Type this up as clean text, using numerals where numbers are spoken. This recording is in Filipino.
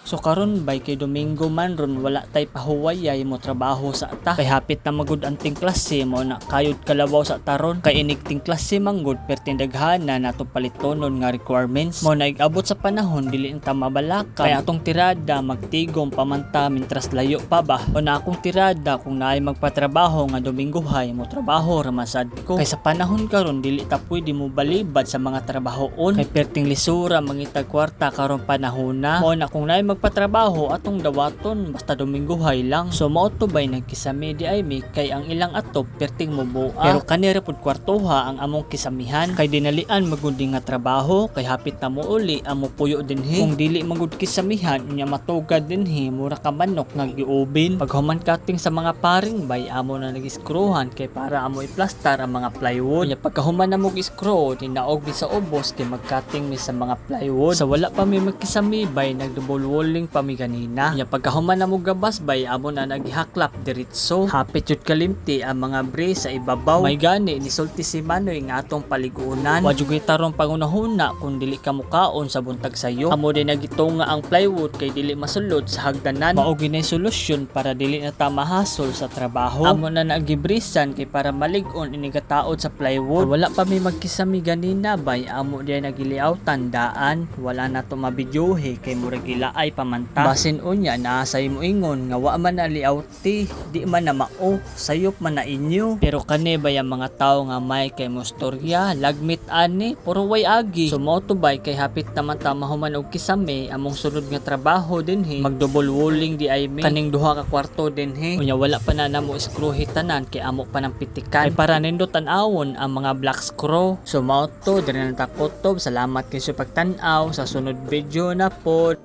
So karon bay kay Domingo man ron wala tay pahuwayay mo trabaho sa ta. Kay hapit na magud anting klase mo na kayod kalabaw sa taron. Kay inigting klase manggod perting daghana nato palitonon nga requirements. Mo naig-abot sa panahon dili ta mabalaka. Kay atong tirada magtigom pamanta mintras layo pa ba. O na akong tirada kung naay magpatrabaho nga Domingohay mo trabaho ramasad ko. Kay sa panahon karon dili ta pwede mo balibad sa mga trabahoon. Kay perting lisura mangitag kwarta karon panahona. Mo na kung naay magpatrabaho atong dawaton basta Domingohay lang. So mao to bay nagkisami di ay mi kay ang ilang atop perting mo bua. Pero kanira pud kwartoha ang among kisamihan kay dinalian magundi nga trabaho kay hapit na mo uli amo puyo dinhi. Kung dili magud kisamihan nya matugad dinhi mura ka manok nga giubin. Paghuman cutting sa mga paring bay amo na nagiskruhan kay para amo iplastar ang mga plywood. Nya pagkahuman na mo gi-screw tinaog mi sa ubos kay magcutting mi sa mga plywood. Sa wala pa mi magkisami bay nagdouble walling pa mi ganina. Nya pagkahuman na mo gabas bay amo na nagihaklap diretso. Hapit jud kalimti ang mga brace sa ibabaw. May gani nisulti si Manoy nga atong paligunan. Wa jud tarong pangunahuna kung dili ka mukaon sa buntag sayo. Amo din nagitunga ang plywood kay dili masulod sa hagdanan. Mao ginay solusyon para dili na ta mahasol sa trabaho. Amo na nagibrisan kay para malig-on ini kataod sa plywood. Wala pa mi magkisami ganina bay amo diay nagiliaw tandaan. Wala na to mabidyohe kay murag ilaay pamanta. Basin unya naa say mo ingon nga wa man na liawti, di man na mao, sayop man na inyo. Pero kani bay ang mga tawo nga may kay mostorya, lagmit ani, puro way agi. So mao to bay kay hapit naman ta mahuman og kisame among sunod nga trabaho dinhi. Mag-double walling di ay mi. Kaning duha ka kwarto dinhi. Unya wala pa na namo screw hitanan kay amo pa ng pitikan. Kay para nindot tan-awon ang mga black screw. So mao to diri na ta kutob. Salamat kay sa pagtan-aw sa sunod video na pod.